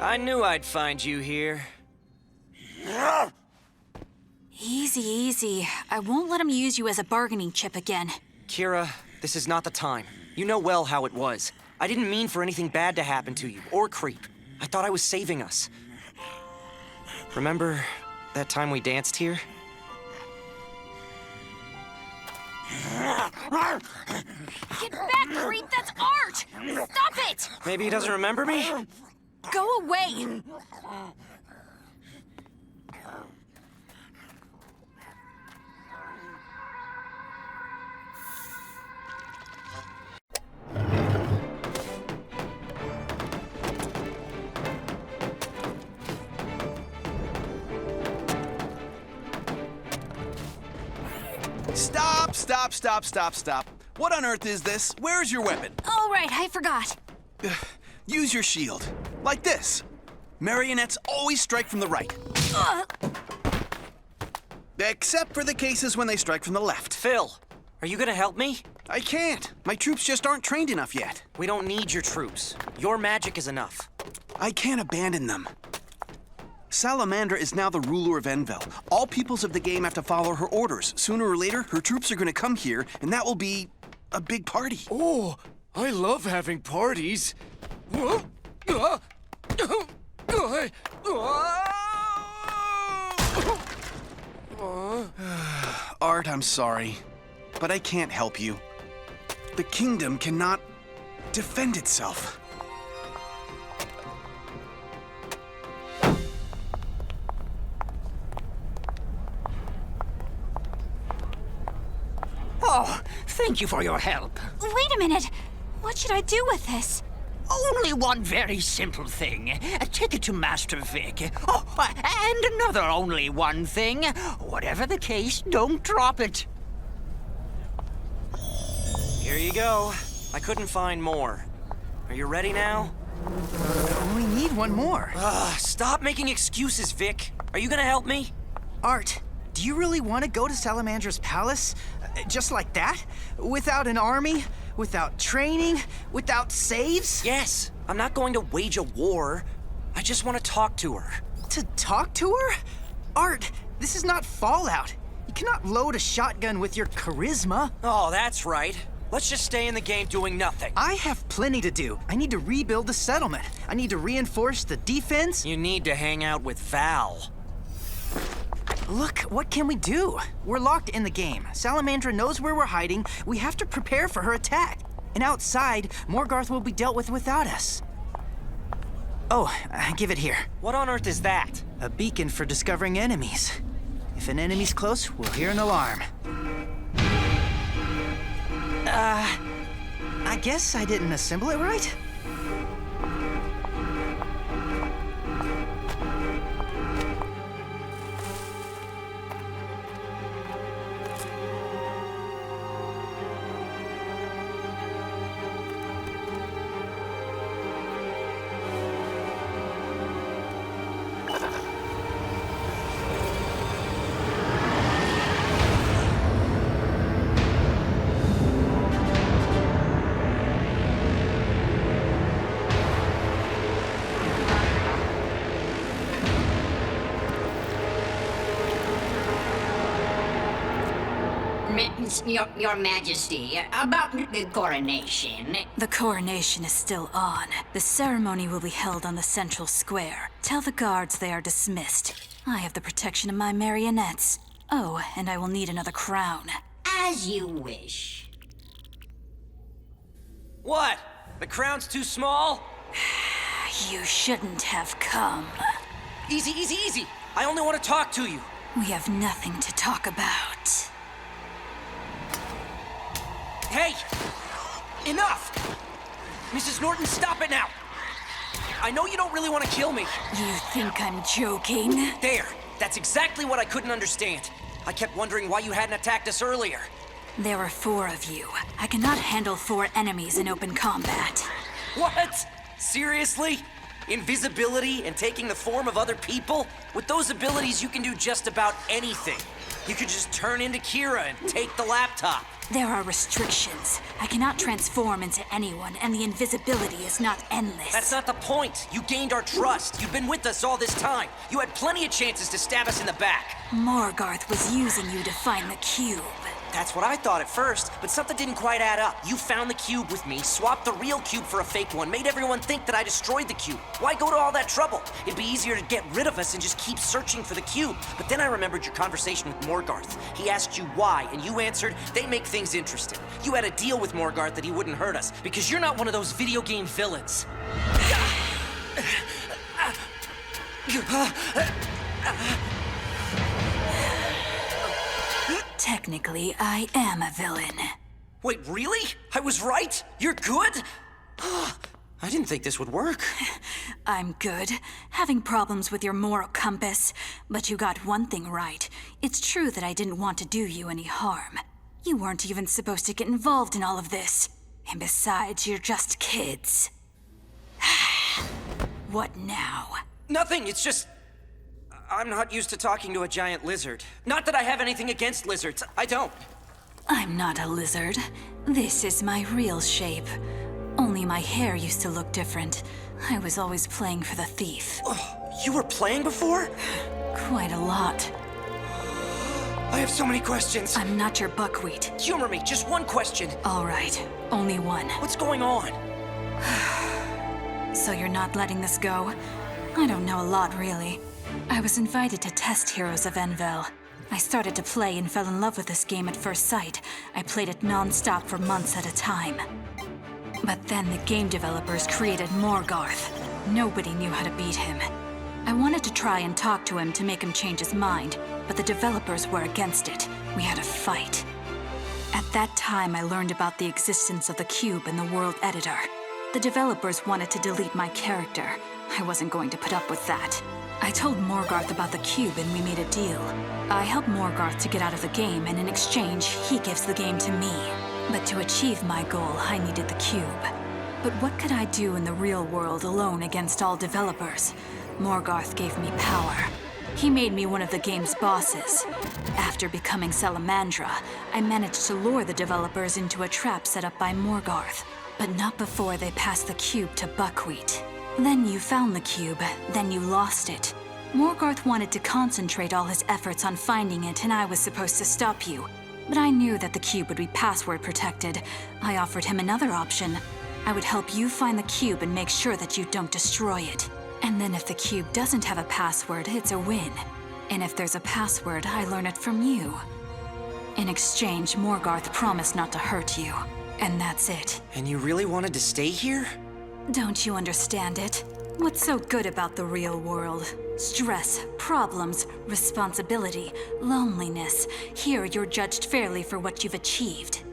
I knew I'd find you here. Easy, easy. I won't let him use you as a bargaining chip again. Kira, this is not the time. You know well how it was. I didn't mean for anything bad to happen to you, or Creep. I thought I was saving us. Remember that time we danced here? Get back, Creep! That's art! Stop it! Maybe he doesn't remember me? Go away! Stop. What on earth is this? Where's your weapon? All right, I forgot. Use your shield. Like this. Marionettes always strike from the right. Except for the cases when they strike from the left. Phil, are you gonna help me? I can't. My troops just aren't trained enough yet. We don't need your troops. Your magic is enough. I can't abandon them. Salamandra is now the ruler of Envell. All peoples of the game have to follow her orders. Sooner or later, her troops are going to come here, and that will be a big party. Oh, I love having parties. Art, I'm sorry, but I can't help you. The kingdom cannot defend itself. Oh, thank you for your help. Wait a minute. What should I do with this? Only one very simple thing. Take it to Master Vic. Oh, and another only one thing. Whatever the case, don't drop it. Here you go. I couldn't find more. Are you ready now? We need one more. Stop making excuses, Vic. Are you gonna help me? Art, do you really want to go to Salamandra's palace? Just like that? Without an army? Without training? Without saves? Yes. I'm not going to wage a war. I just want to talk to her. To talk to her? Art, this is not Fallout. You cannot load a shotgun with your charisma. Oh, that's right. Let's just stay in the game doing nothing. I have plenty to do. I need to rebuild the settlement. I need to reinforce the defense. You need to hang out with Val. Look, what can we do? We're locked in the game. Salamandra knows where we're hiding. We have to prepare for her attack. And outside, Morgarth will be dealt with without us. Oh, give it here. What on earth is that? A beacon for discovering enemies. If an enemy's close, we'll hear an alarm. I guess I didn't assemble it right? Your Majesty, about the coronation. The coronation is still on. The ceremony will be held on the central square. Tell the guards they are dismissed. I have the protection of my marionettes. Oh, and I will need another crown. As you wish. What? The crown's too small? You shouldn't have come. Easy. I only want to talk to you. We have nothing to talk about. Hey! Enough! Mrs. Norton, stop it now! I know you don't really want to kill me. You think I'm joking? There! That's exactly what I couldn't understand. I kept wondering why you hadn't attacked us earlier. There were 4 of you. I cannot handle 4 enemies in open combat. What? Seriously? Invisibility and taking the form of other people? With those abilities, you can do just about anything. You could just turn into Kira and take the laptop. There are restrictions. I cannot transform into anyone, and the invisibility is not endless. That's not the point. You gained our trust. You've been with us all this time. You had plenty of chances to stab us in the back. Morgarth was using you to find the cube. That's what I thought at first, but something didn't quite add up. You found the cube with me, swapped the real cube for a fake one, made everyone think that I destroyed the cube. Why go to all that trouble? It'd be easier to get rid of us and just keep searching for the cube. But then I remembered your conversation with Morgarth. He asked you why, and you answered, they make things interesting. You had a deal with Morgarth that he wouldn't hurt us, because you're not one of those video game villains. Technically, I am a villain. Wait, really? I was right? You're good? I didn't think this would work. I'm good. Having problems with your moral compass. But you got one thing right. It's true that I didn't want to do you any harm. You weren't even supposed to get involved in all of this. And besides, you're just kids. What now? Nothing, it's just... I'm not used to talking to a giant lizard. Not that I have anything against lizards, I don't. I'm not a lizard. This is my real shape. Only my hair used to look different. I was always playing for the thief. You were playing before? Quite a lot. I have so many questions. I'm not your buckwheat. Humor me, just one question. All right, only one. What's going on? So you're not letting this go? I don't know a lot, really. I was invited to test Heroes of Envell. I started to play and fell in love with this game at first sight. I played it non-stop for months at a time. But then the game developers created Morgarth. Nobody knew how to beat him. I wanted to try and talk to him to make him change his mind, but the developers were against it. We had a fight. At that time, I learned about the existence of the cube in the world editor. The developers wanted to delete my character. I wasn't going to put up with that. I told Morgarth about the cube and we made a deal. I helped Morgarth to get out of the game, and in exchange, he gives the game to me. But to achieve my goal, I needed the cube. But what could I do in the real world alone against all developers? Morgarth gave me power. He made me one of the game's bosses. After becoming Salamandra, I managed to lure the developers into a trap set up by Morgarth. But not before they passed the cube to Buckwheat. Then you found the cube, then you lost it. Morgarth wanted to concentrate all his efforts on finding it, and I was supposed to stop you. But I knew that the cube would be password protected. I offered him another option. I would help you find the cube and make sure that you don't destroy it. And then if the cube doesn't have a password, it's a win. And if there's a password, I learn it from you. In exchange, Morgarth promised not to hurt you. And that's it. And you really wanted to stay here? Don't you understand it? What's so good about the real world? Stress, problems, responsibility, loneliness. Here you're judged fairly for what you've achieved.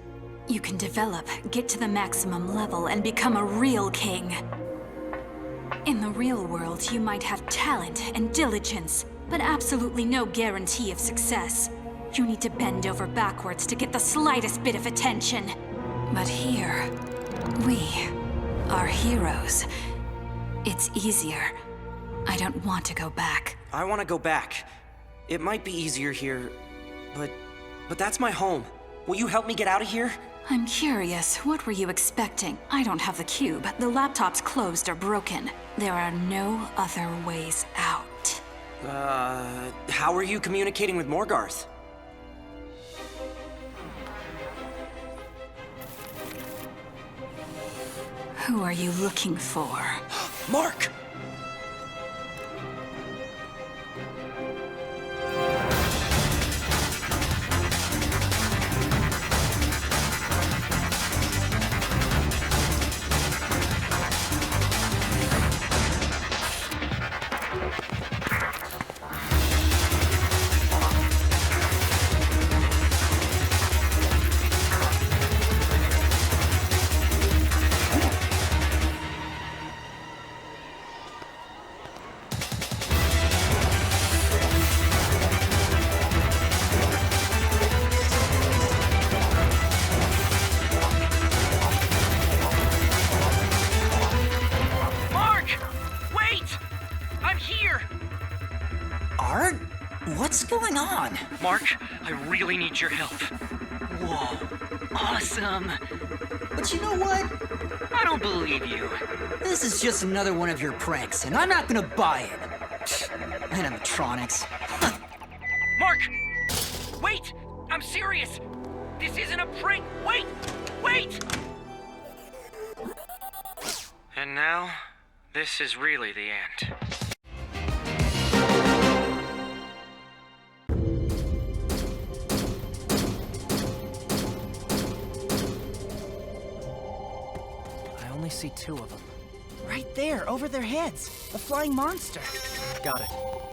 You can develop, get to the maximum level, and become a real king. In the real world, you might have talent and diligence, but absolutely no guarantee of success. You need to bend over backwards to get the slightest bit of attention. But here, we are heroes. It's easier. I don't want to go back. I want to go back. It might be easier here, but that's my home. Will you help me get out of here? I'm curious, what were you expecting? I don't have the cube. The laptop's closed or broken. There are no other ways out. How are you communicating with Morgarth? Who are you looking for? Mark! What's going on? Mark, I really need your help. Whoa, awesome. But you know what? I don't believe you. This is just another one of your pranks, and I'm not gonna buy it. Animatronics. Mark! Wait! I'm serious! This isn't a prank! Wait! Wait! And now, this is really the end. I only see 2 of them. Right there, over their heads. A flying monster. Got it.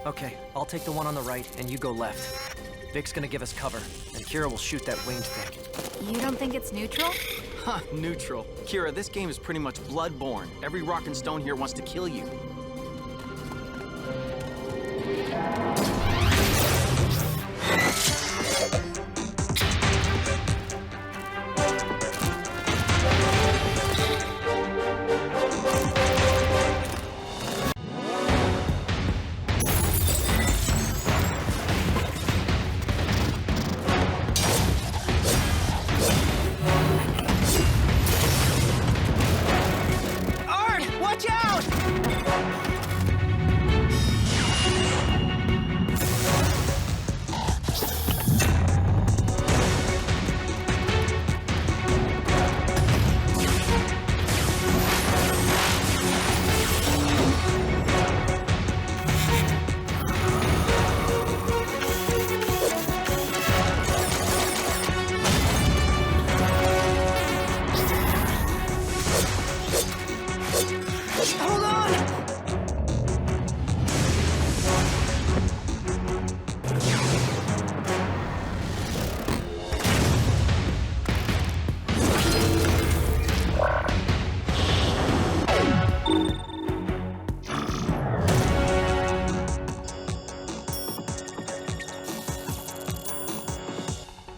Okay, I'll take the one on the right, and you go left. Vic's gonna give us cover, and Kira will shoot that winged thing. You don't think it's neutral? Ha, neutral. Kira, this game is pretty much blood-borne. Every rock and stone here wants to kill you.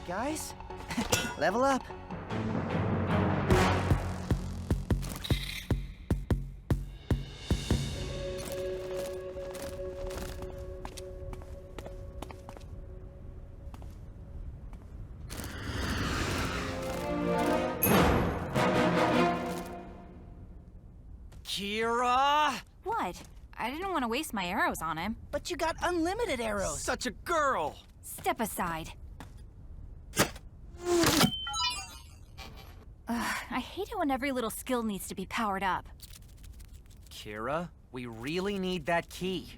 Guys, level up. Kira! What? I didn't want to waste my arrows on him. But you got unlimited arrows. Such a girl! Step aside. Ugh, I hate it when every little skill needs to be powered up. Kira, we really need that key.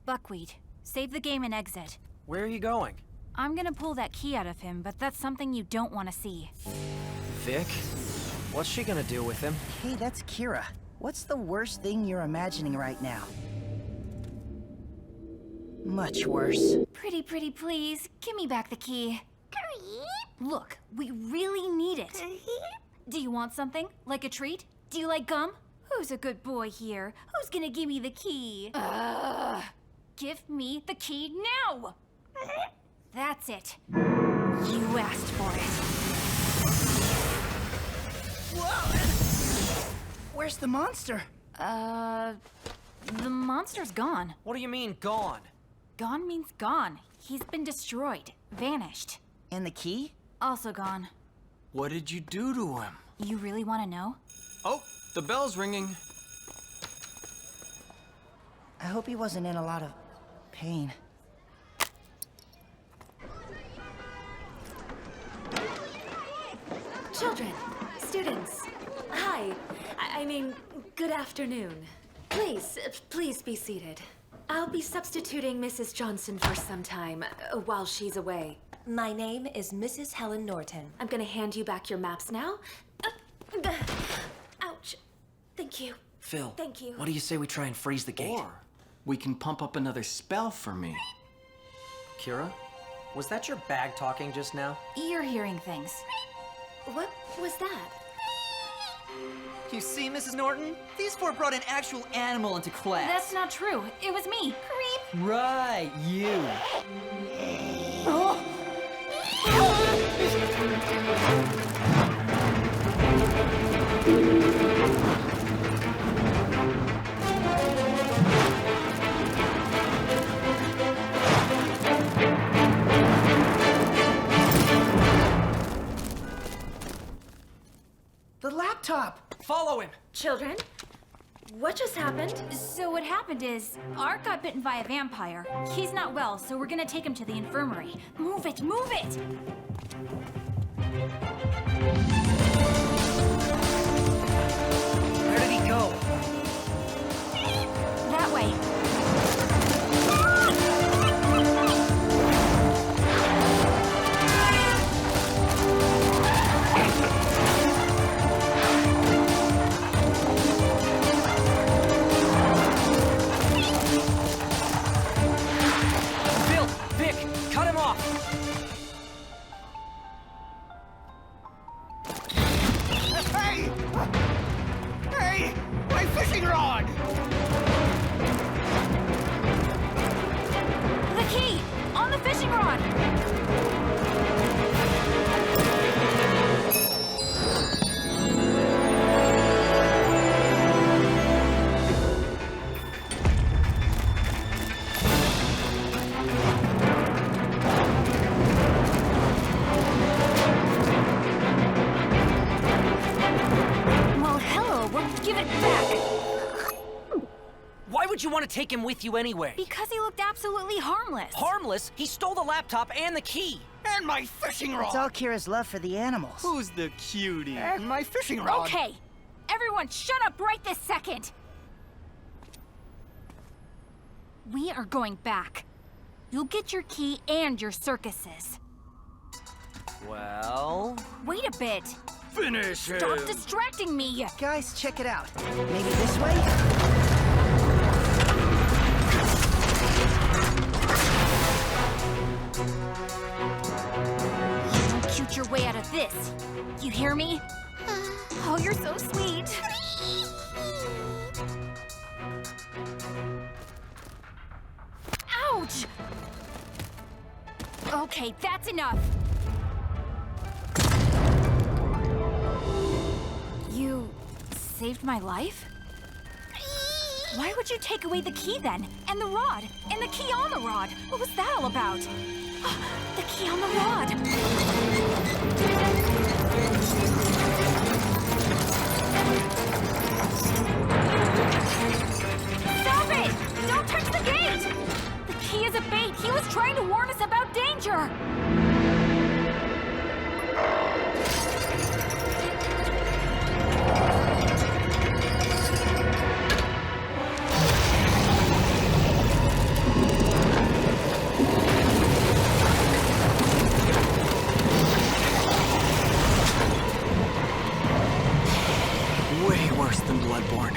Buckwheat, save the game and exit. Where are you going? I'm gonna pull that key out of him, but that's something you don't want to see. Vic? What's she gonna do with him? Hey, that's Kira. What's the worst thing you're imagining right now? Much worse. Pretty, please, give me back the key. Look, we really need it. Do you want something? Like a treat? Do you like gum? Who's a good boy here? Who's gonna give me the key? Give me the key now! That's it. You asked for it. Whoa! Where's the monster? The monster's gone. What do you mean, gone? Gone means gone. He's been destroyed. Vanished. And the key? Also gone. What did you do to him? You really want to know? Oh, the bell's ringing. I hope he wasn't in a lot of pain. Children, students, hi. I mean, good afternoon. Please be seated. I'll be substituting Mrs. Johnson for some time while she's away. My name is Mrs. Helen Norton. I'm gonna hand you back your maps now. Ouch. Thank you. Phil, Thank you. what do you say we try and freeze the gate? Or we can pump up another spell for me. Kira? Was that your bag talking just now? You're hearing things. What was that? You see, Mrs. Norton? These four brought an actual animal into class. That's not true. It was me. Creep. Right, you. The laptop! Follow him! Children, what just happened? So what happened is, Art got bitten by a vampire. He's not well, so we're gonna take him to the infirmary. Move it, move it! Where did he go? That way. Bill! Vic! Cut him off! Hey! Hey! My fishing rod! The key! On the fishing rod! Well, hello, we'll give it back. Why would you want to take him with you anyway? Because he looked absolutely harmless. Harmless? He stole the laptop and the key! And my fishing rod! It's all Kira's love for the animals. Who's the cutie? And my fishing rod! Okay, everyone shut up right this second! We are going back. You'll get your key and your circuses. Well... Wait a bit. Finish him! Stop distracting me! Guys, check it out. Maybe this way? You don't cute your way out of this. You hear me? Oh, you're so sweet. Ouch! Okay, that's enough. You saved my life? Why would you take away the key then? And the rod? And the key on the rod? What was that all about? The key on the rod! Stop it! Don't touch the gate! The key is a bait! He was trying to warn us about danger! Way worse than Bloodborne.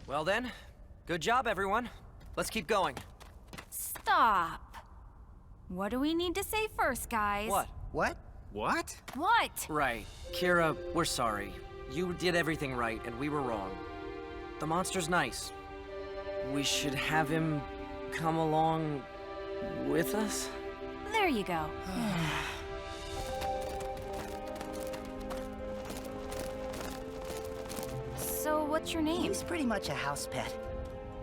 Well then, good job everyone. Let's keep going. Stop. What do we need to say first, guys? What? What? What? What? Right. Kira, we're sorry. You did everything right, and we were wrong. The monster's nice. We should have him come along with us? There you go. So, what's your name? He's pretty much a house pet.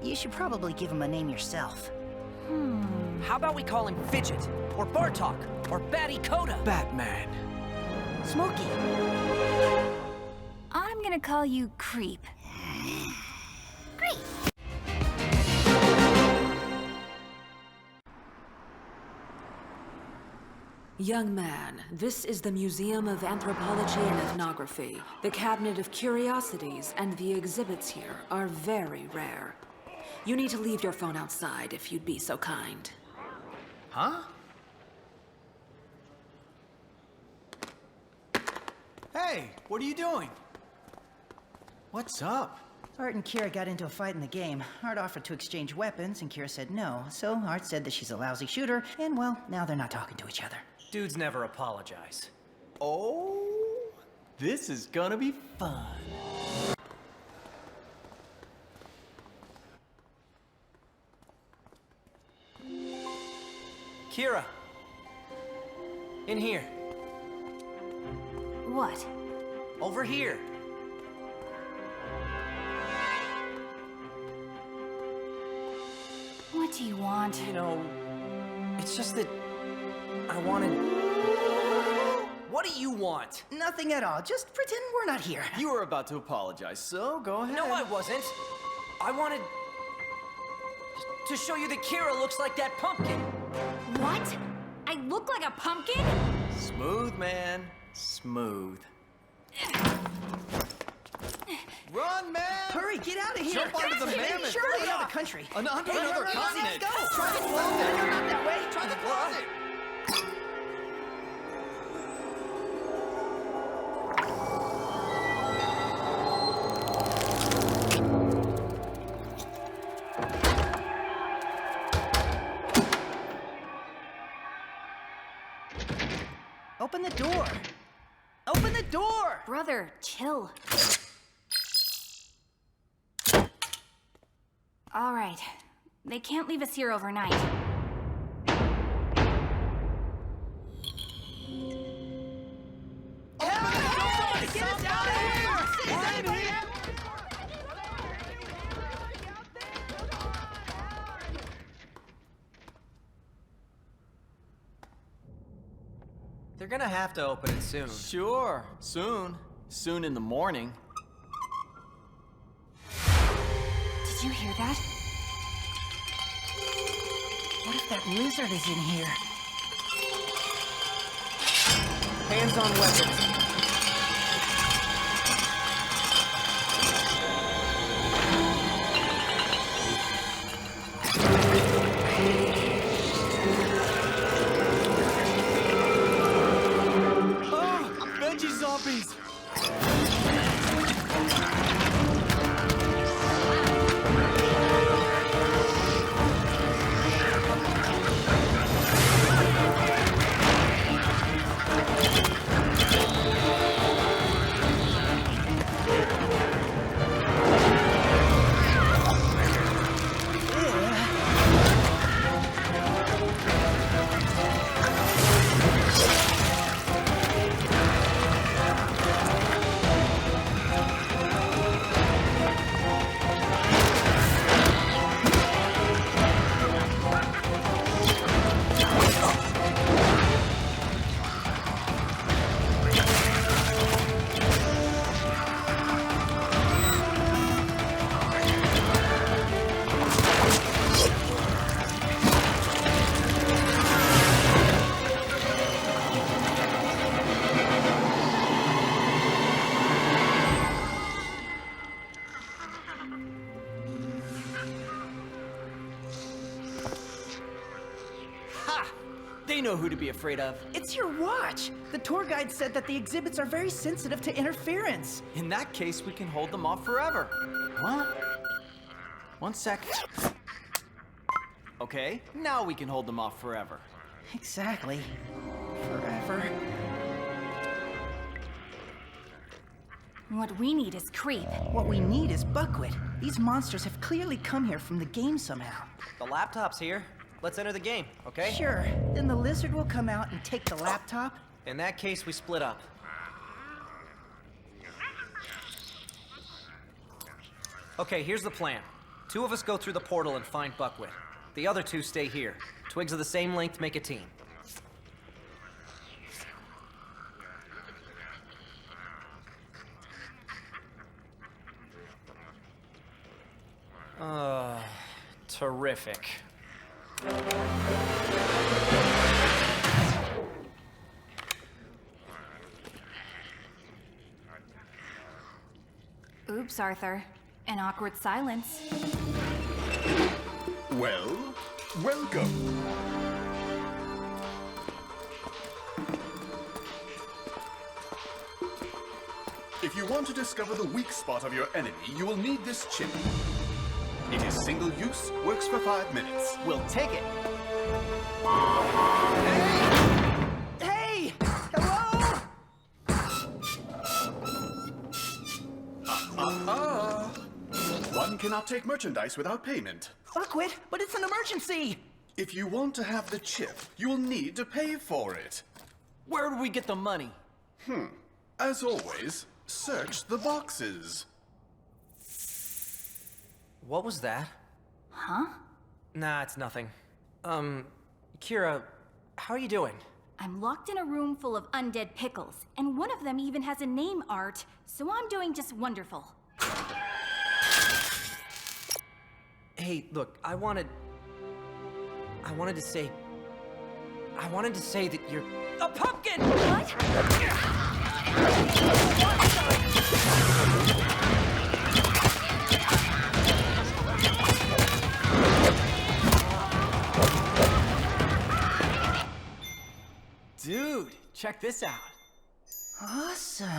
You should probably give him a name yourself. How about we call him Fidget, or Bartok, or Batty Coda? Batman. Smokey. I'm gonna call you Creep. Creep! Young man, this is the Museum of Anthropology and Ethnography. The Cabinet of Curiosities and the exhibits here are very rare. You need to leave your phone outside if you'd be so kind. Huh? Hey, what are you doing? What's up? Art and Kira got into a fight in the game. Art offered to exchange weapons, and Kira said no. So Art said that she's a lousy shooter, and well, now they're not talking to each other. Dudes never apologize. Oh, this is gonna be fun. Kira! In here. What? Over here. What do you want? You know, it's just that I wanted... What do you want? Nothing at all. Just pretend we're not here. You were about to apologize, so go ahead. No, I wasn't. I wanted to show you that Kira looks like that pumpkin. What? I look like a pumpkin? Smooth, man. Smooth. Run, man! Hurry, get out of here! Jump onto the mammoth! Sure, get out of the country. Another continent! Let's go! Try the closet! Not that way! Try the closet! Open the door! Open the door! Brother, chill. All right. They can't leave us here overnight. Get us out of here! Is anybody out? They're gonna have to open it soon. Sure, soon. Soon in the morning. Did you hear that? What if that lizard is in here? Hands on weapons. Veggie zombies! They know who to be afraid of. It's your watch! The tour guide said that the exhibits are very sensitive to interference. In that case, we can hold them off forever. What? 1 sec. Okay, now we can hold them off forever. Exactly. Forever. What we need is Creep. What we need is Buckwheat. These monsters have clearly come here from the game somehow. The laptop's here. let's enter the game, okay? Sure. Then the lizard will come out and take the laptop. In that case, we split up. Okay, here's the plan. 2 of us go through the portal and find Buckwheat. The other 2 stay here. Twigs of the same length make a team. Terrific. Oops, Arthur. An awkward silence. Well, welcome. If you want to discover the weak spot of your enemy, you will need this chip. It is single use, works for 5 minutes. We'll take it. Hey! Hello? One cannot take merchandise without payment. Buckwheat, but it's an emergency! If you want to have the chip, you will need to pay for it. Where do we get the money? As always, search the boxes. What was that? Huh? Nah, it's nothing. Kira, how are you doing? I'm locked in a room full of undead pickles, and one of them even has a name, Art, so I'm doing just wonderful. Hey, look, I wanted to say that you're a pumpkin! What? Dude, check this out. Awesome.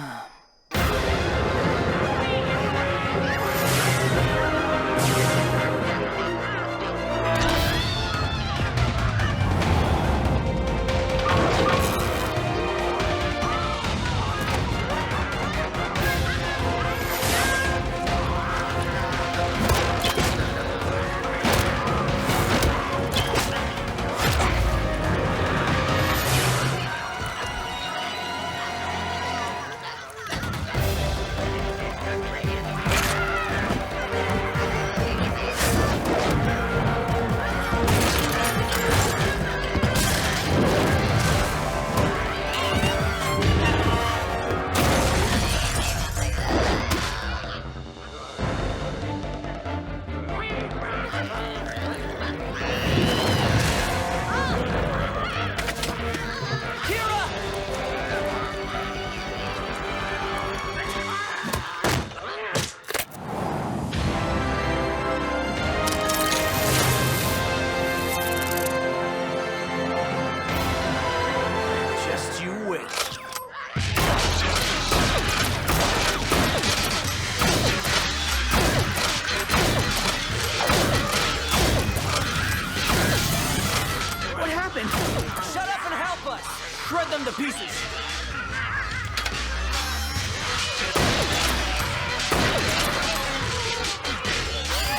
Shred them to pieces!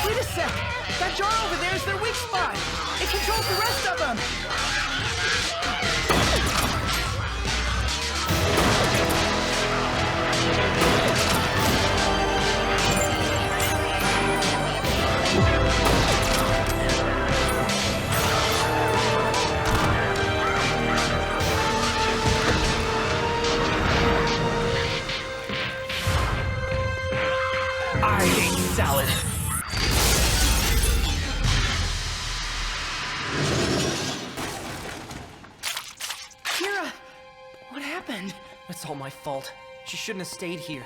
Wait a sec! That jar over there is their weak spot! It controls the rest of them! I hate salad. Kira! What happened? It's all my fault. She shouldn't have stayed here.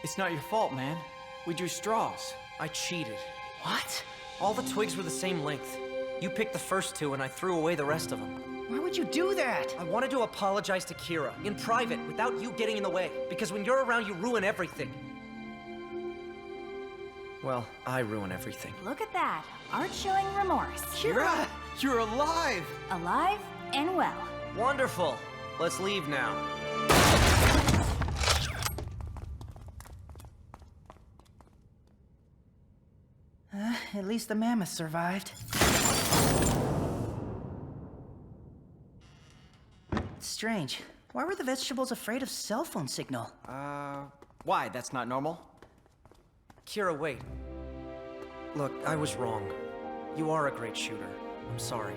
It's not your fault, man. We drew straws. I cheated. What? All the twigs were the same length. You picked the first 2 and I threw away the rest of them. Why would you do that? I wanted to apologize to Kira, in private, without you getting in the way. Because when you're around, you ruin everything. Well, I ruin everything. Look at that. Art showing remorse. Kira! You're alive! Alive and well. Wonderful. Let's leave now. At least the mammoth survived. Strange. Why were the vegetables afraid of cell phone signal? Why? That's not normal? Kira, wait. Look, I was wrong. You are a great shooter. I'm sorry.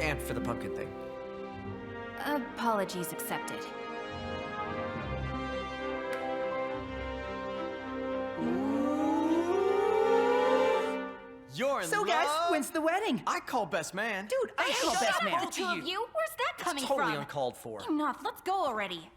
And for the pumpkin thing. Apologies accepted. You're in So love? guys, when's the wedding? I call best man. Dude, I call best man. The two of you? Where's that coming It's totally from? uncalled for. You nuts, let's go already.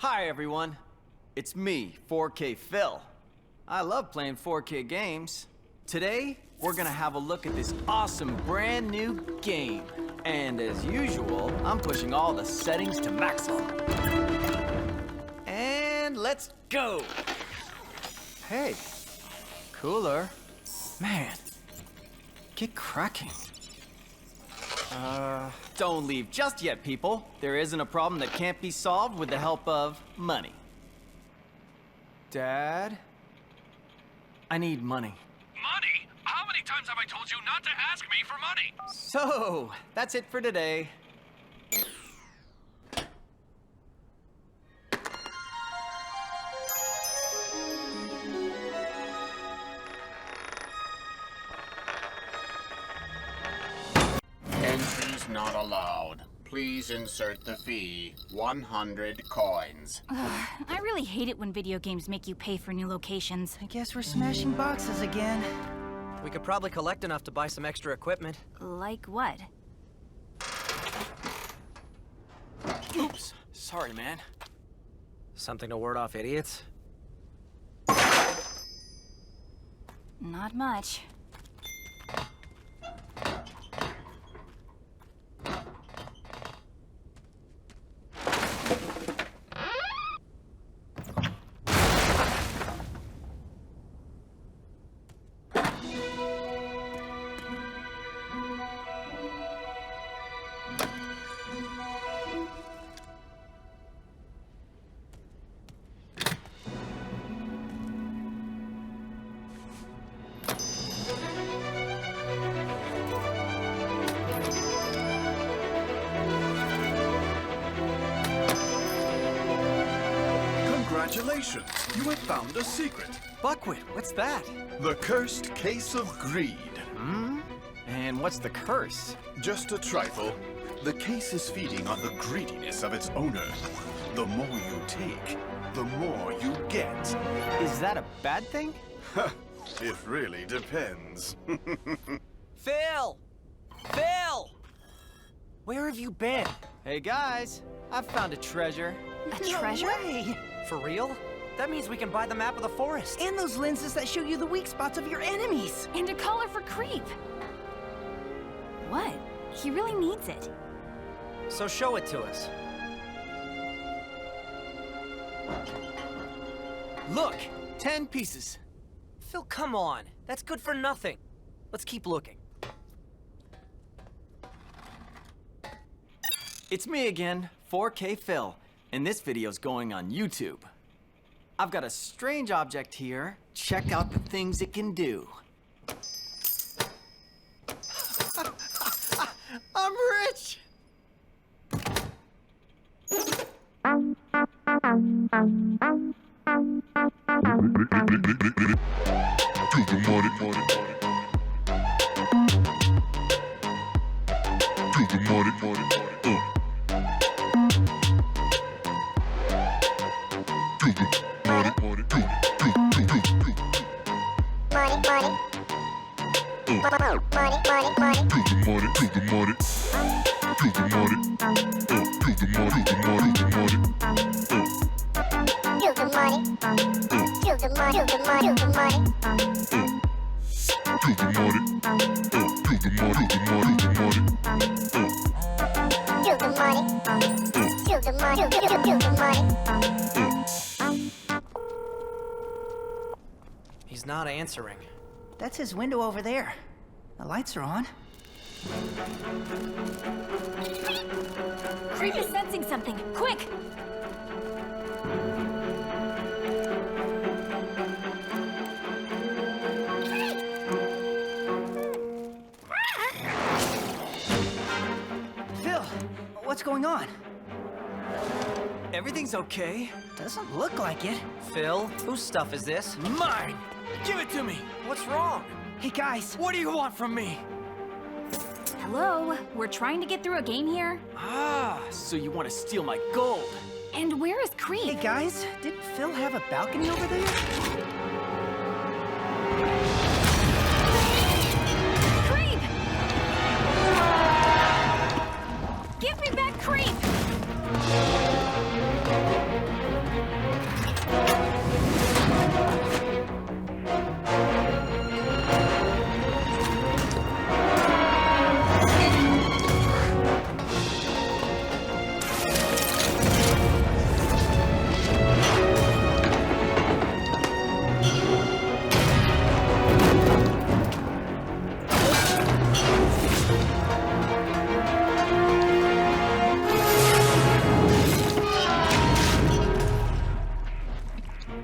Hi everyone. It's me, 4K Phil. I love playing 4K games. Today, we're gonna have a look at this awesome brand new game. And as usual, I'm pushing all the settings to maximum. And let's go! Hey, cooler. Man, get cracking. Don't leave just yet, people. There isn't a problem that can't be solved with the help of money. Dad? I need money. Money? How many times have I told you not to ask me for money? So, that's it for today. Entries not allowed. Please insert the fee. 100 coins. I really hate it when video games make you pay for new locations. I guess we're smashing boxes again. We could probably collect enough to buy some extra equipment. Like what? Oops. Sorry, man. Something to ward off idiots? Not much. Congratulations! You have found a secret. Buckwheat, what's that? The cursed case of greed. Hmm? And what's the curse? Just a trifle. The case is feeding on the greediness of its owner. The more you take, the more you get. Is that a bad thing? It really depends. Phil! Phil! Where have you been? Hey guys, I've found a treasure. A treasure? Way. For real? That means we can buy the map of the forest. And those lenses that show you the weak spots of your enemies. And a collar for Creep. What? He really needs it. So show it to us. Look, 10 pieces. Phil, come on. That's good for nothing. Let's keep looking. It's me again, 4K Phil, and this video's going on YouTube. I've got a strange object here. Check out the things it can do. I'm rich! He's not answering. That's his window over there. The lights are on. Creep is sensing something. Quick! Phil, what's going on? Everything's okay. Doesn't look like it. Phil, whose stuff is this? Mine! Give it to me! What's wrong? Hey guys, What do you want from me? Hello? We're trying to get through a game here. Ah, so you want to steal my gold? And where is Creep? hey guys, didn't Phil have a balcony over there? Creep! Give me back Creep!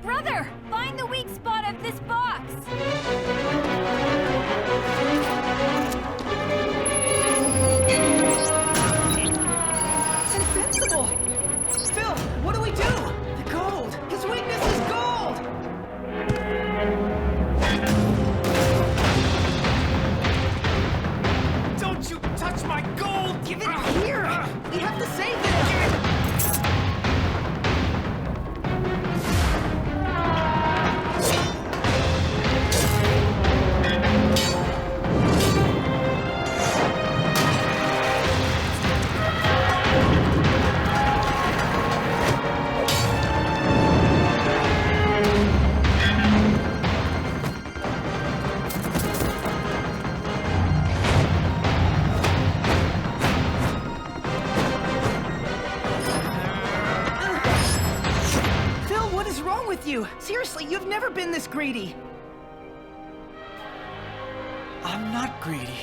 Brother, find the weak spot of this box! It's invincible! Phil, what do we do? The gold! His weakness is gold! Don't you touch my gold! Give it here! We have to save it! Phil, what is wrong with you? Seriously, you've never been this greedy. I'm not greedy.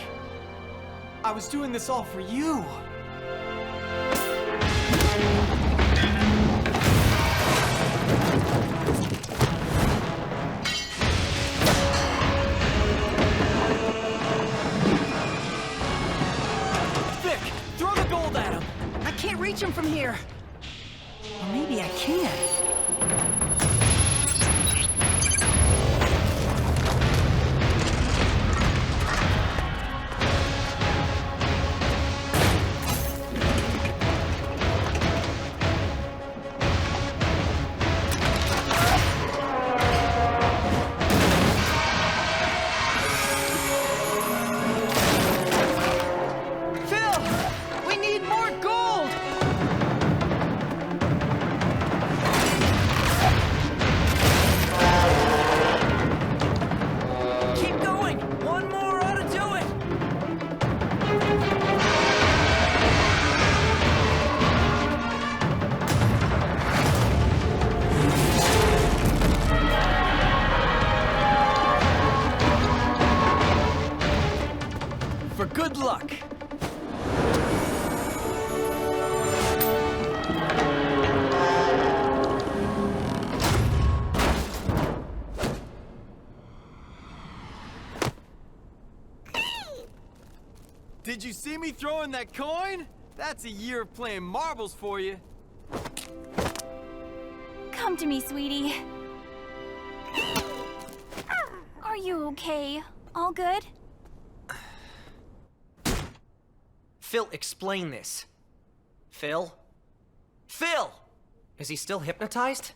I was doing this all for you. Vic, throw the gold at him. I can't reach him from here. Or maybe I can. Phil, we need more gold! Keep going. One more ought to do it. For good luck. Did you see me throwing that coin? That's a year of playing marbles for you. Come to me, sweetie. Are you okay? All good? Phil, explain this. Phil? Phil! Is he still hypnotized?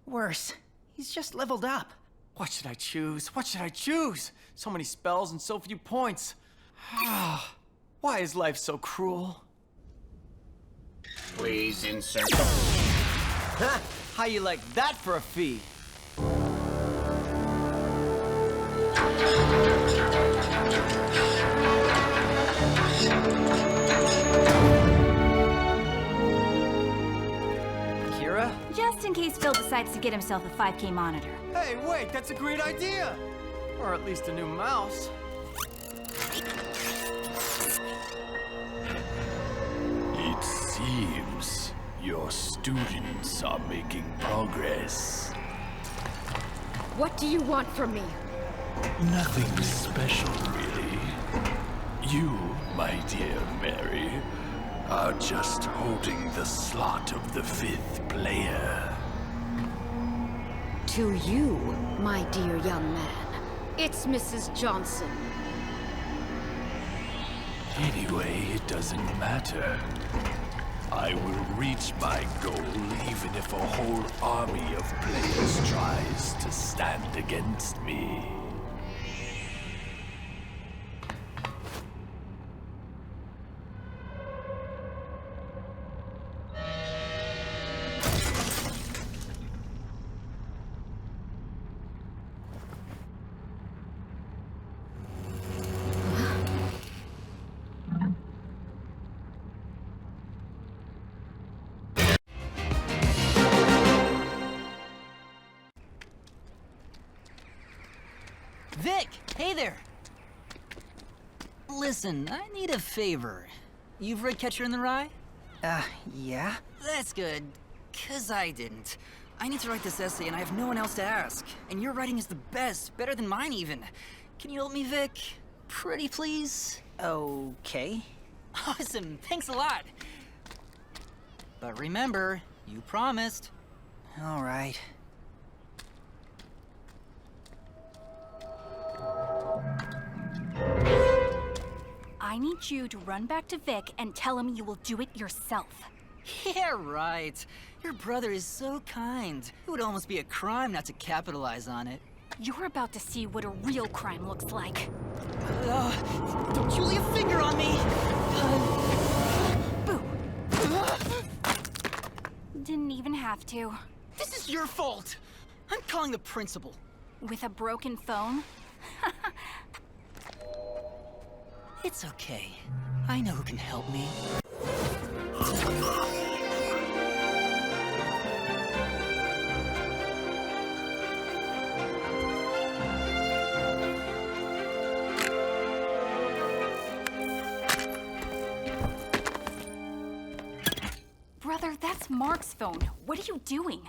Worse. He's just leveled up. What should I choose? What should I choose? So many spells and so few points. Why is life so cruel? Please insert. How you like that for a fee? Kira? Just in case Phil decides to get himself a 5K monitor. Hey, wait, that's a great idea! Or at least a new mouse. students are making progress. What do you want from me? Nothing special, really. You, my dear Mary, are just holding the slot of the 5th player. To you, my dear young man, it's Mrs. Johnson. Anyway, it doesn't matter. I will reach my goal even if a whole army of players tries to stand against me. Vic! Hey there! Listen, I need a favor. You've read Catcher in the Rye? Yeah? That's good, 'cause I didn't. I need to write this essay and I have no one else to ask. And your writing is the best, better than mine even. Can you help me, Vic? Pretty please? Okay. Awesome, thanks a lot. But remember, you promised. All right. I need you to run back to Vic and tell him you will do it yourself. Yeah, right. Your brother is so kind. It would almost be a crime not to capitalize on it. You're about to see what a real crime looks like. Don't you lay a finger on me! Boo! Didn't even have to. This is your fault! I'm calling the principal. With a broken phone? It's okay. I know who can help me. Brother, that's Mark's phone. What are you doing?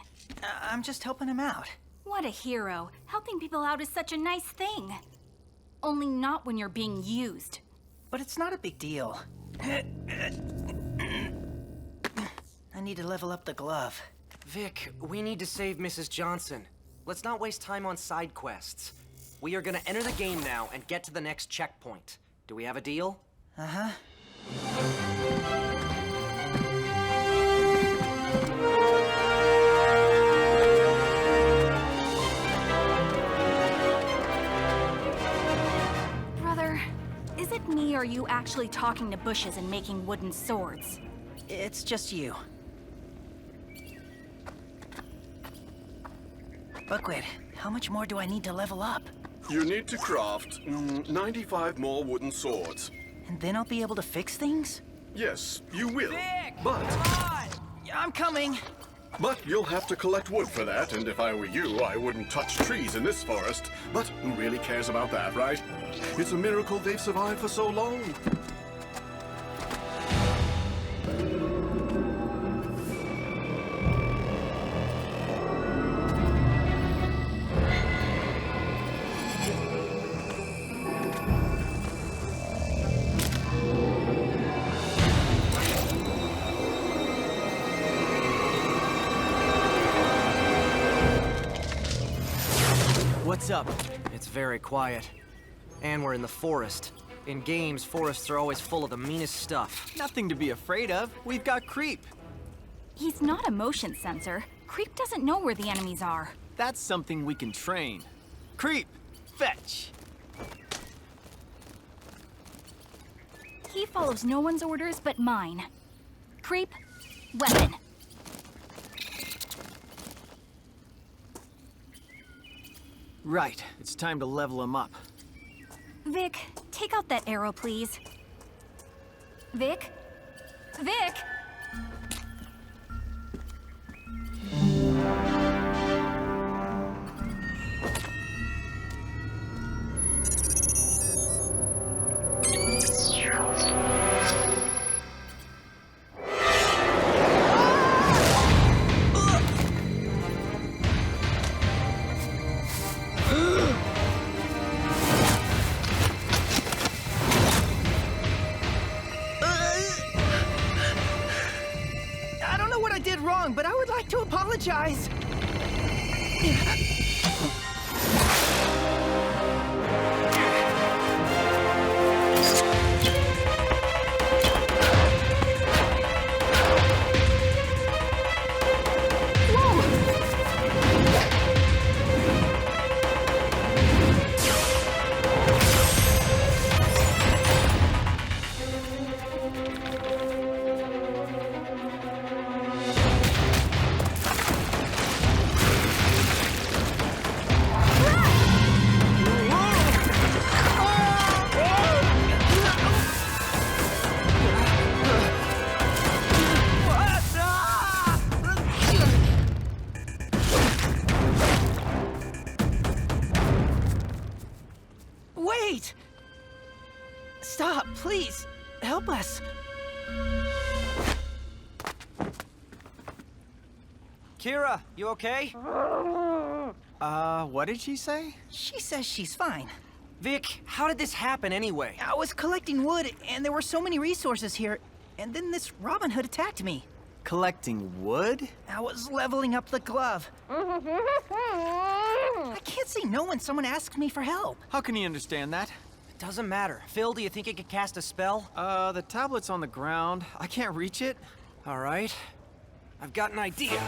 I'm just helping him out. What a hero. Helping people out is such a nice thing. Only not when you're being used. But it's not a big deal. I need to level up the glove. Vic, we need to save Mrs. Johnson. Let's not waste time on side quests. We are gonna enter the game now and get to the next checkpoint. Do we have a deal? Uh-huh. Is it me, or are you actually talking to bushes and making wooden swords? It's just you. Buckwheat, how much more do I need to level up? You need to craft 95 more wooden swords. And then I'll be able to fix things? Yes, you will. Vic! But... Come on! I'm coming! But you'll have to collect wood for that, and if I were you, I wouldn't touch trees in this forest. But who really cares about that, right? It's a miracle they've survived for so long. What's up? It's very quiet. And we're in the forest. In games, forests are always full of the meanest stuff. Nothing to be afraid of. We've got Creep. He's not a motion sensor. Creep doesn't know where the enemies are. That's something we can train. Creep, fetch. He follows no one's orders but mine. Creep, weapon. Right, it's time to level him up. Vic, take out that arrow, please. Vic? Vic! wrong, but I would like to apologize. Wait! Stop, please. Help us. Kira, you okay? What did she say? She says she's fine. Vic, how did this happen anyway? I was collecting wood, and there were so many resources here, and then this Robin Hood attacked me. Collecting wood? I was leveling up the glove. I can't say no when someone asks me for help. How can you understand that? It doesn't matter. Phil, do you think it could cast a spell? The tablet's on the ground. I can't reach it. All right. I've got an idea.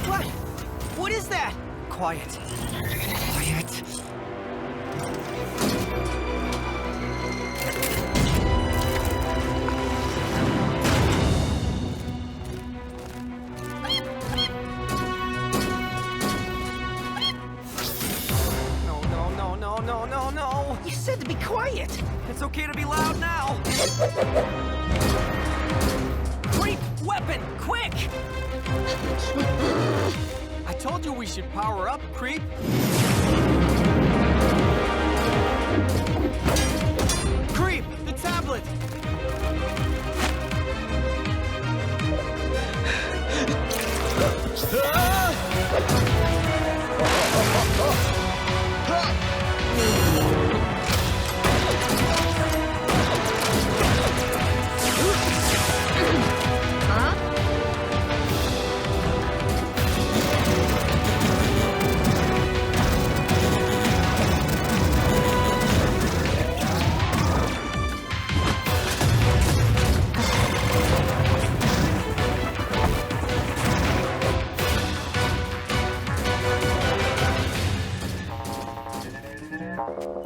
What? What is that? Quiet. Quiet. No. You said to be quiet. It's okay to be loud now. Creep weapon, quick! I told you we should power up, Creep. Creep, the tablet.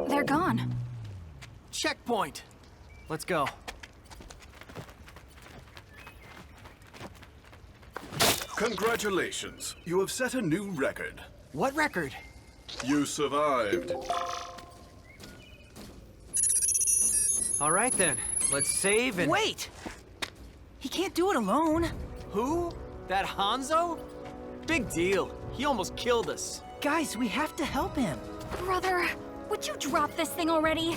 They're gone. Checkpoint. Let's go. Congratulations. You have set a new record. What record? You survived. All right then. Let's save and... Wait! He can't do it alone. Who? That Hanzo? Big deal. He almost killed us. Guys, we have to help him. Brother, would you drop this thing already?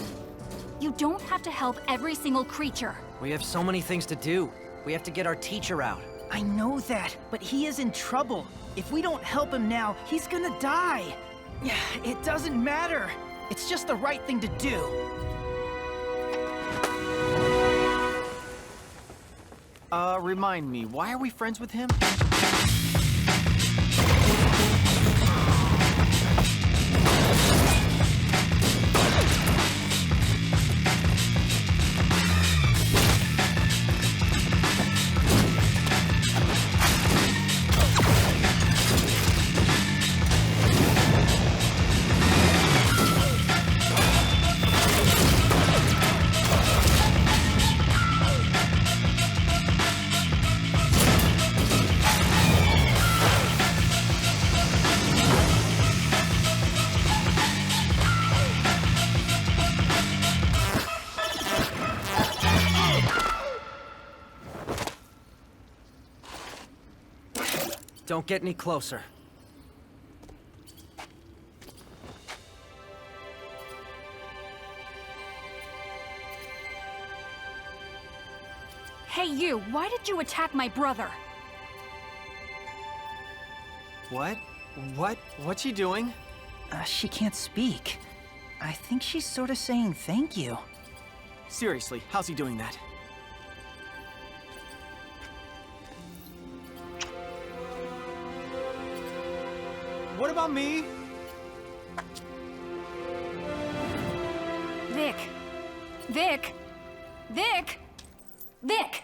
You don't have to help every single creature. We have so many things to do. We have to get our teacher out. I know that, but he is in trouble. If we don't help him now, he's gonna die. It doesn't matter. It's just the right thing to do. Remind me, why are we friends with him? Don't get any closer. Hey you, why did you attack my brother? What? What's she doing? She can't speak. I think she's sort of saying thank you. Seriously, how's he doing that? What about me? Vic! Vic! Vic! Vic!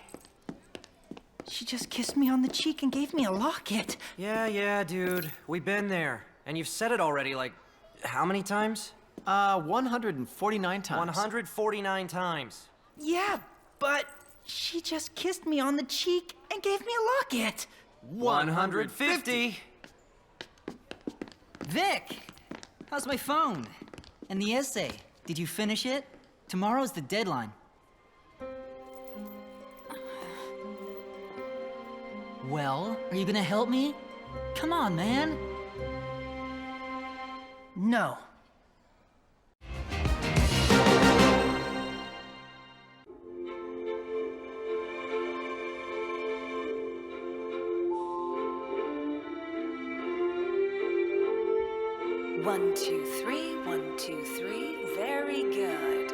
She just kissed me on the cheek and gave me a locket. Yeah, dude. We've been there. And you've said it already, like, how many times? 149 times. 149 times. Yeah, but she just kissed me on the cheek and gave me a locket. 150! Vic! How's my phone? And the essay? Did you finish it? Tomorrow's the deadline. Well, are you gonna help me? Come on, man. No. One, two, three, 1, 2, 3. Very good.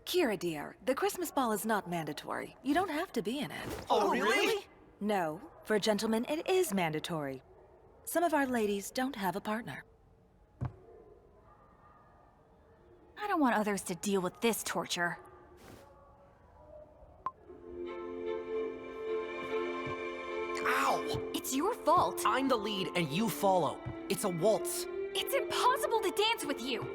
Kira, dear, the Christmas ball is not mandatory. You don't have to be in it. Oh, really? No, for gentlemen, it is mandatory. Some of our ladies don't have a partner. I don't want others to deal with this torture. Ow! It's your fault. I'm the lead and you follow. It's a waltz. It's impossible to dance with you.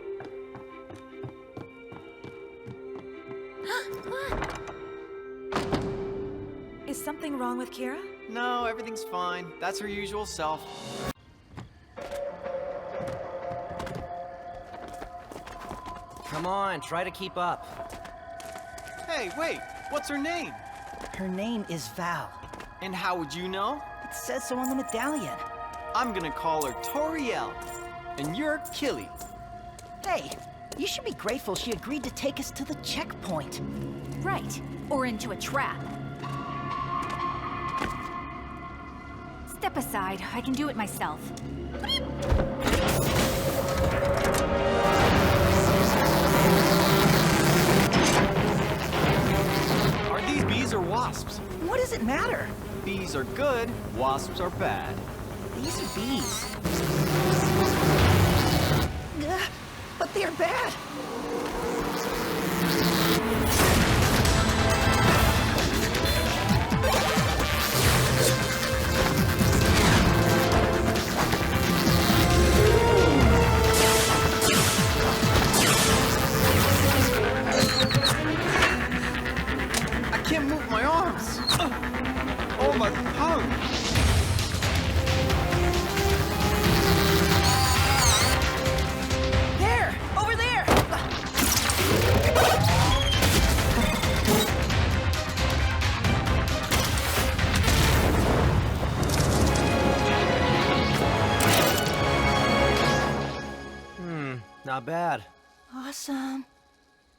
Is something wrong with Kira? No, everything's fine. That's her usual self. Come on, try to keep up. Hey, wait, what's her name? Her name is Val. And how would you know? It says so on the medallion. I'm gonna call her Toriel. And you're Killy. Hey, you should be grateful she agreed to take us to the checkpoint. Right, or into a trap. Step aside, I can do it myself. Are these bees or wasps? What does it matter? Bees are good, wasps are bad. These are bees. But they're bad. I can't move my arms. Oh, my tongue. There! Over there! Not bad. Awesome.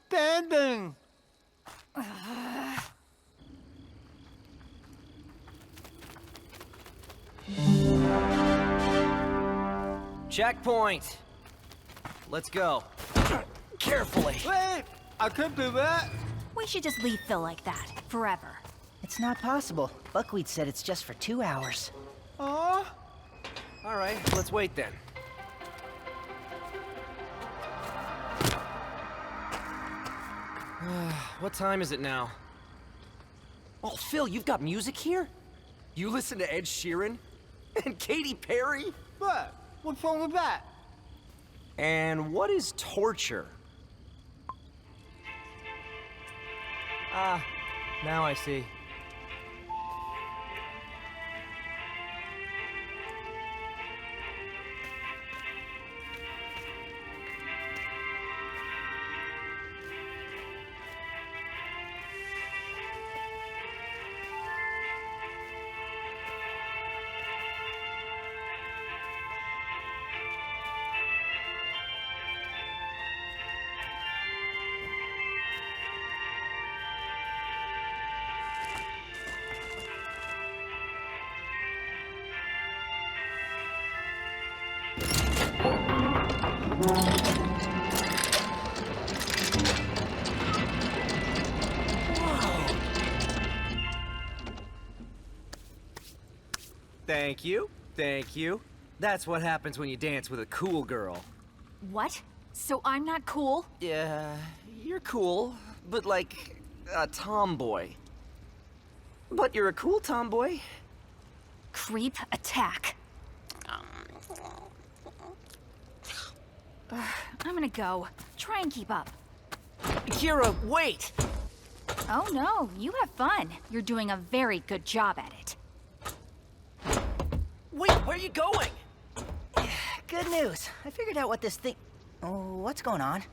Bending. Checkpoint! Let's go. Carefully. Wait, I could do that. We should just leave Phil like that, forever. It's not possible. Buckwheat said it's just for 2 hours. Aw. All right, let's wait then. What time is it now? Oh, Phil, you've got music here? You listen to Ed Sheeran? And Katy Perry? What? What's wrong with that? And what is torture? Ah, now I see. Thank you. Thank you. That's what happens when you dance with a cool girl. What? So I'm not cool? Yeah, you're cool, but like a tomboy. But you're a cool tomboy. Creep attack. I'm gonna go. Try and keep up. Kira, wait! Oh no, you have fun. You're doing a very good job at it. Wait, where are you going? Good news. I figured out what this thing... Oh, what's going on?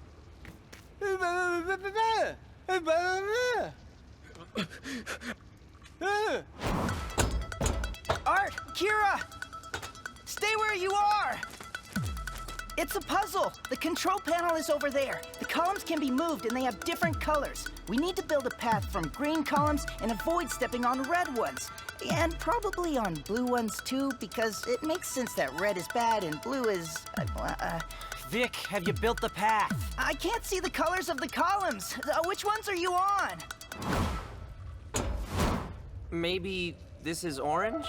Art! Kira! Stay where you are! It's a puzzle. The control panel is over there. The columns can be moved and they have different colors. We need to build a path from green columns and avoid stepping on red ones. And probably on blue ones too, because it makes sense that red is bad and blue is... Vic, have you built the path? I can't see the colors of the columns. Which ones are you on? Maybe this is orange?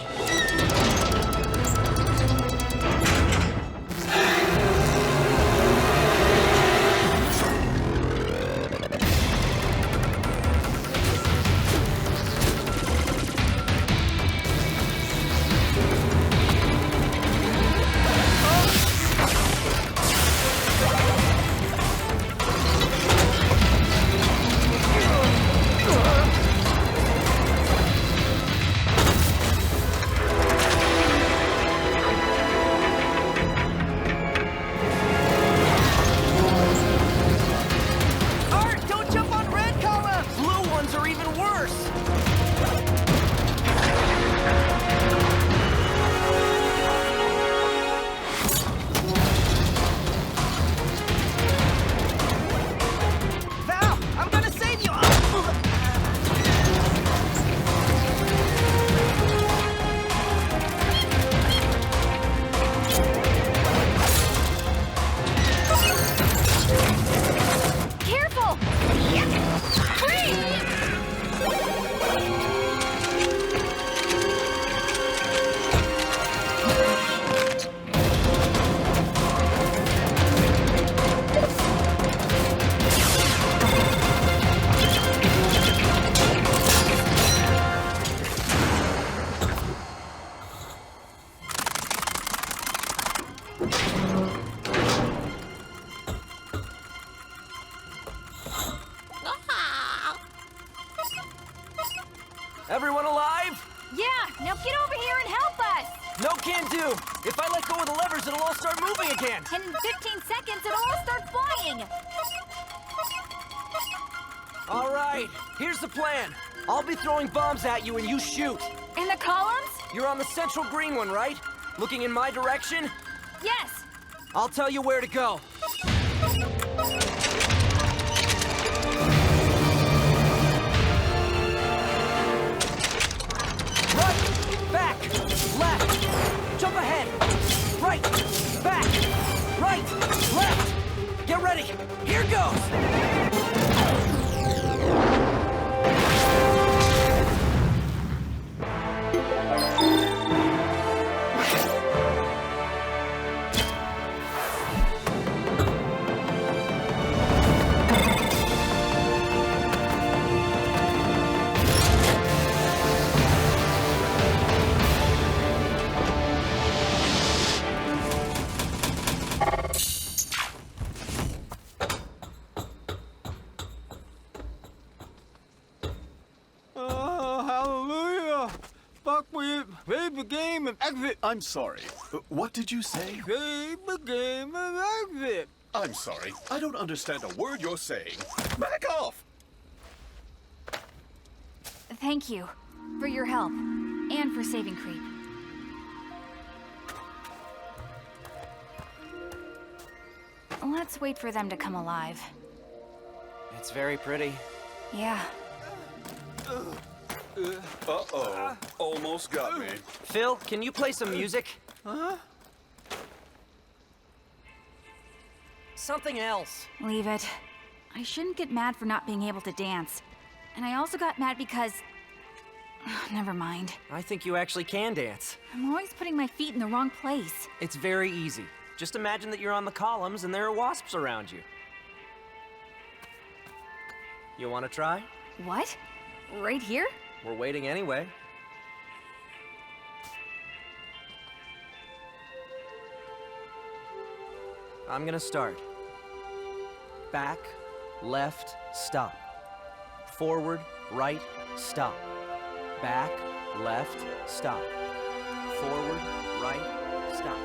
Everyone alive? Yeah, now get over here and help us! No can do! If I let go of the levers, it'll all start moving again! And in 15 seconds, it'll all start flying! Alright, here's the plan. I'll be throwing bombs at you and you shoot. In the columns? You're on the central green one, right? Looking in my direction? Yes! I'll tell you where to go. Right, back, left, jump ahead, right, back, right, left. Get ready, here goes. Save the game and exit. I'm sorry. What did you say? Save the game and exit. I'm sorry. I don't understand a word you're saying. Back off! Thank you for your help and for saving Creep. Let's wait for them to come alive. It's very pretty. Yeah. Uh-oh. Almost got me. Phil, can you play some music? Huh? something else. Leave it. I shouldn't get mad for not being able to dance. And I also got mad because... Never mind. I think you actually can dance. I'm always putting my feet in the wrong place. It's very easy. Just imagine that you're on the columns and there are wasps around you. You want to try? What? Right here? We're waiting anyway. I'm gonna start. Back, left, stop. Forward, right, stop. Back, left, stop. Forward, right, stop.